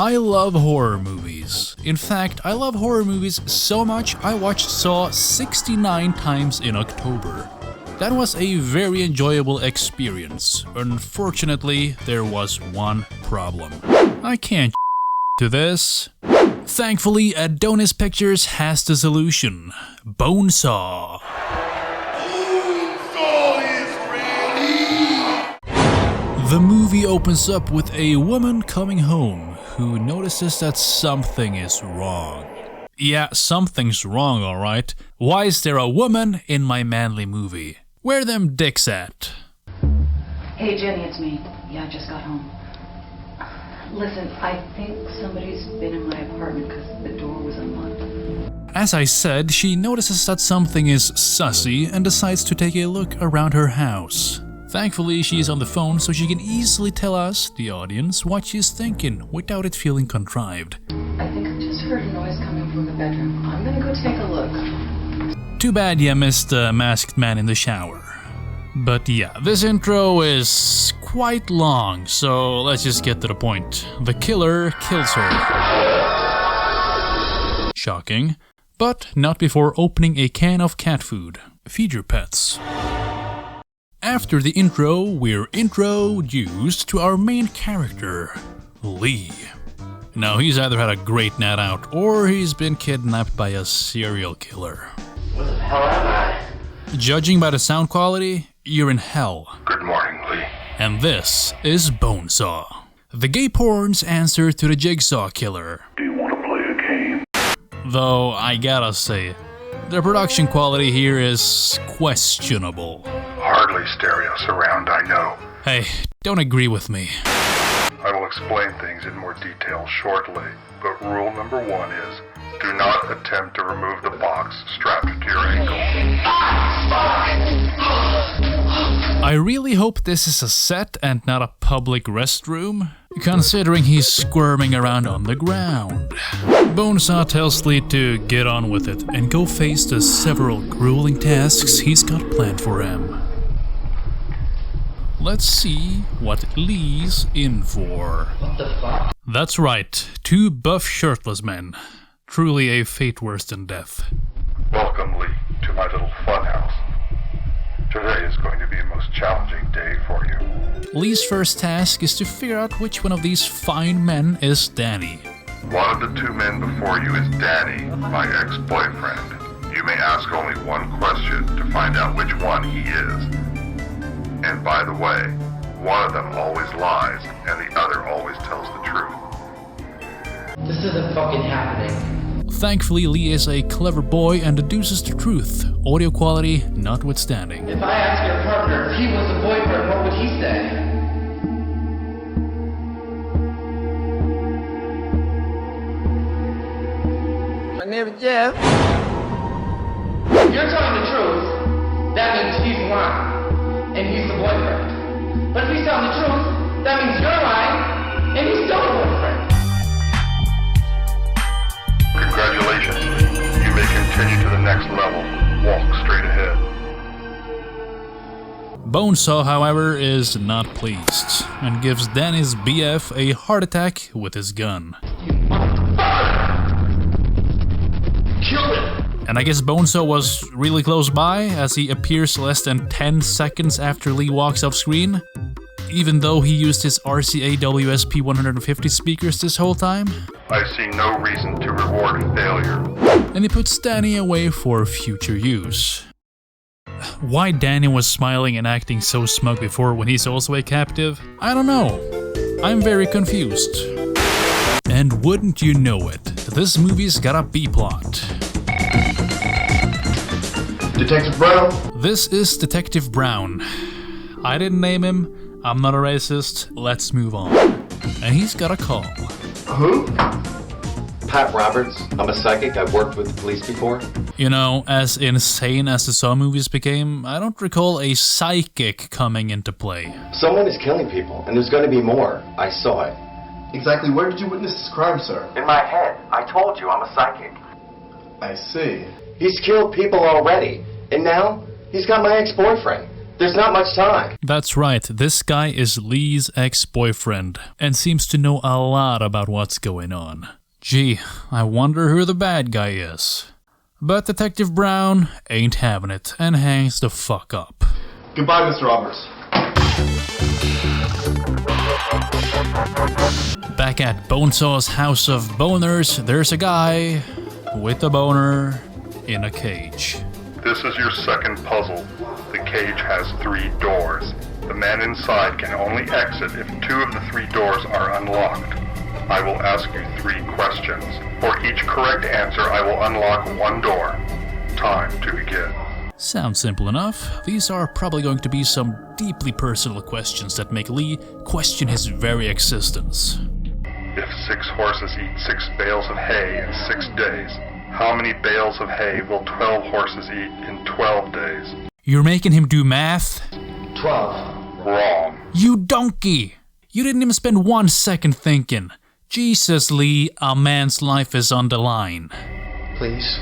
I love horror movies. In fact, I love horror movies so much I watched Saw 69 times in October. That was a very enjoyable experience. Unfortunately, there was one problem. I can't to this. Thankfully, Adonis Pictures has the solution. Bonesaw. The movie opens up with a woman coming home who notices that something is wrong. Yeah, something's wrong, alright. Why is there a woman in my manly movie? Where them dicks at? Hey Jenny, it's me. Yeah, I just got home. Listen, I think somebody's been in my apartment because the door was unlocked. As I said, she notices that something is sussy and decides to take a look around her house. Thankfully, she's on the phone so she can easily tell us, the audience, what she's thinking without it feeling contrived. I think I just heard a noise coming from the bedroom. I'm gonna go take a look. Too bad you missed the masked man in the shower. But yeah, this intro is quite long, so let's just get to the point. The killer kills her. Shocking, but not before opening a can of cat food. Feed your pets. After the intro, we're introduced to our main character, Lee. Now, he's either had a great night out, or he's been kidnapped by a serial killer. What the hell am I? Judging by the sound quality, you're in hell. Good morning, Lee. And this is Bonesaw, the gay porn's answer to the Jigsaw Killer. Do you want to play a game? Though, I gotta say, the production quality here is questionable. Hardly stereo surround, I know. Hey, don't agree with me. I will explain things in more detail shortly, but rule number 1 is, do not attempt to remove the box strapped to your ankle. I really hope this is a set and not a public restroom, considering he's squirming around on the ground. Bonesaw tells Lee to get on with it and go face the several grueling tasks he's got planned for him. Let's see what Lee's in for. What the fuck? That's right, 2 buff shirtless men. Truly a fate worse than death. Welcome, Lee, to my little funhouse. Today is going to be a most challenging day for you. Lee's first task is to figure out which one of these fine men is Danny. One of the 2 men before you is Danny, my ex-boyfriend. You may ask only one question to find out which one he is. And by the way, one of them always lies, and the other always tells the truth. This isn't fucking happening. Thankfully, Lee is a clever boy and deduces the truth, audio quality notwithstanding. If I asked your partner if he was a boyfriend, what would he say? My name is Jeff. You're telling the truth. That means he's lying, and he's the boyfriend. But if he's telling the truth, that means you're lying, and he's still the boyfriend. Congratulations, Lee. You may continue to the next level. Walk straight ahead. Bonesaw, however, is not pleased and gives Danny's BF a heart attack with his gun. You motherfucker! Kill him! And I guess Bonesaw was really close by, as he appears less than 10 seconds after Lee walks off screen. Even though he used his RCA WSP 150 speakers this whole time. I see no reason to reward failure. And he puts Danny away for future use. Why Danny was smiling and acting so smug before when he's also a captive, I don't know. I'm very confused. And wouldn't you know it, this movie's got a B-plot. Detective Brown? This is Detective Brown. I didn't name him. I'm not a racist, let's move on. And he's got a call. Who? Pat Roberts. I'm a psychic. I've worked with the police before. You know, as insane as the Saw movies became, I don't recall a psychic coming into play. Someone is killing people, and there's going to be more. I saw it. Exactly where did you witness this crime, sir? In my head. I told you I'm a psychic. I see. He's killed people already, and now he's got my ex-boyfriend. There's not much time. That's right, this guy is Lee's ex-boyfriend and seems to know a lot about what's going on. Gee, I wonder who the bad guy is. But Detective Brown ain't having it and hangs the fuck up. Goodbye, Mr. Roberts. Back at Bonesaw's House of Boners, there's a guy with a boner in a cage. This is your second puzzle. The cage has 3 doors. The man inside can only exit if 2 of the 3 doors are unlocked. I will ask you 3 questions. For each correct answer, I will unlock 1 door. Time to begin. Sounds simple enough. These are probably going to be some deeply personal questions that make Lee question his very existence. If 6 horses eat 6 bales of hay in 6 days, how many bales of hay will 12 horses eat in 12 days? You're making him do math? 12. Wrong. You donkey! You didn't even spend 1 second thinking. Jesus, Lee, a man's life is on the line. Please.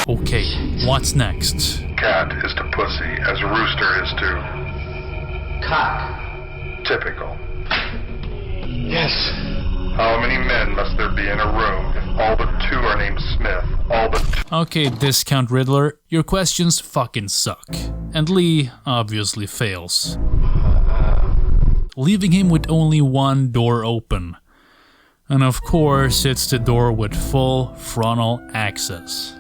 Okay, what's next? Cat is to pussy as rooster is to Cock. typical. Yes. How many men must there be in a room if all but 2 are named Smith? All but 2. Okay, Discount Riddler, your questions fucking suck. And Lee obviously fails, leaving him with only 1 door open. And of course, it's the door with full frontal access.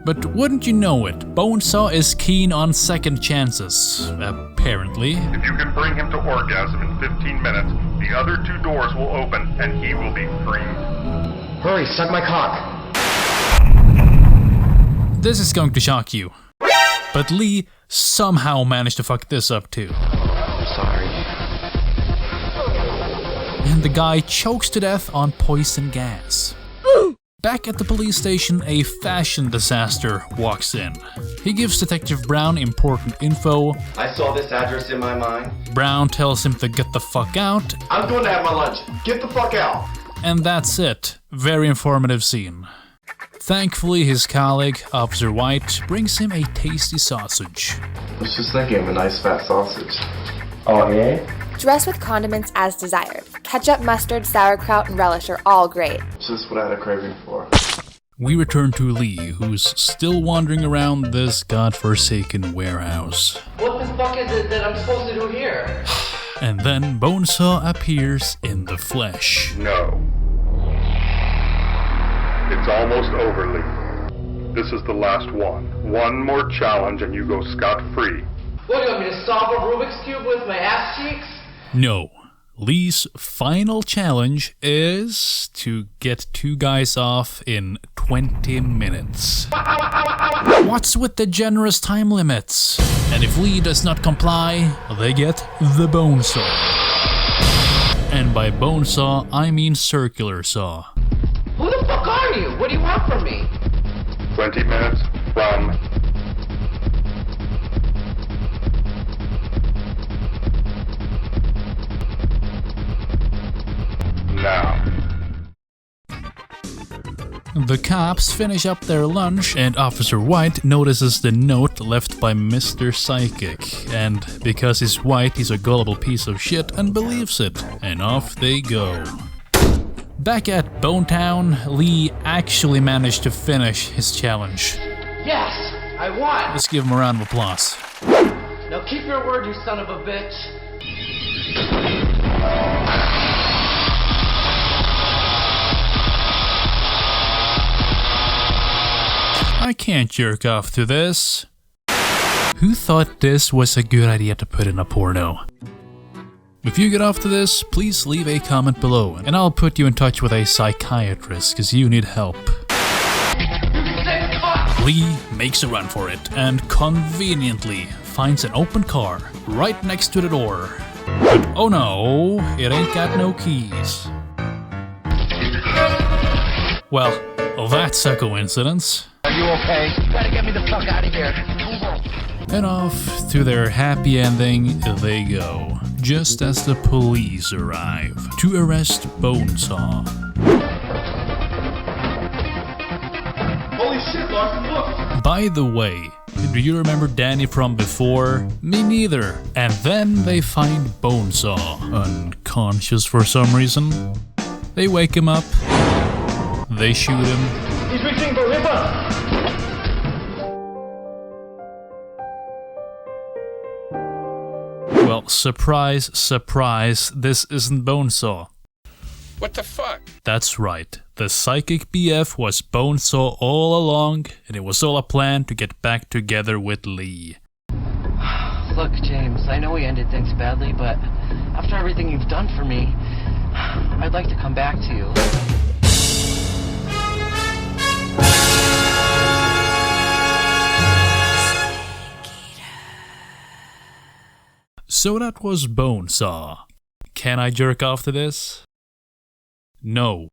But wouldn't you know it, Bonesaw is keen on second chances, apparently. If you can bring him to orgasm in 15 minutes, the other 2 doors will open and he will be free. Hurry, suck my cock. This is going to shock you. But Lee somehow managed to fuck this up too. Sorry. And the guy chokes to death on poison gas. Back at the police station, a fashion disaster walks in. He gives Detective Brown important info. I saw this address in my mind. Brown tells him to get the fuck out. I'm going to have my lunch. Get the fuck out. And that's it. Very informative scene. Thankfully, his colleague, Officer White, brings him a tasty sausage. I was just thinking of a nice fat sausage. Oh, yeah? Dress with condiments as desired. Ketchup, mustard, sauerkraut, and relish are all great. Just what I had a craving for. We return to Lee, who's still wandering around this godforsaken warehouse. What the fuck is it that I'm supposed to do here? And then Bonesaw appears in the flesh. No. It's almost over, Lee. This is the last one. 1 more challenge and you go scot-free. What, do you want me to solve a Rubik's Cube with my ass cheeks? No. Lee's final challenge is to get 2 guys off in 20 minutes. What's with the generous time limits? And if Lee does not comply, they get the Bonesaw. And by Bonesaw, I mean circular saw. Who the fuck are you? What do you want from me? 20 minutes from now. The cops finish up their lunch and Officer White notices the note left by Mr. Psychic, and because he's white, he's a gullible piece of shit and believes it, and off they go. Back at Bonetown, Lee actually managed to finish his challenge. Yes, I won. Let's give him a round of applause. Now keep your word, you son of a bitch. I can't jerk off to this. Who thought this was a good idea to put in a porno? If you get off to this, please leave a comment below and I'll put you in touch with a psychiatrist because you need help. Lee makes a run for it and conveniently finds an open car right next to the door. But oh no, it ain't got no keys. Well, that's a coincidence. Are you okay? Gotta get me the fuck out of here. And off to their happy ending they go, just as the police arrive to arrest Bonesaw. Holy shit, Larson, look! By the way, Do you remember Danny from before? Me neither. And then they find Bonesaw, unconscious for some reason. They wake him up. They shoot him. He's reaching for Ripper! Well, surprise, surprise, this isn't Bonesaw. What the fuck? That's right. The psychic BF was Bonesaw all along, and it was all a plan to get back together with Lee. Look, James, I know we ended things badly, but after everything you've done for me, I'd like to come back to you. So that was Bonesaw. Can I jerk off to this? No.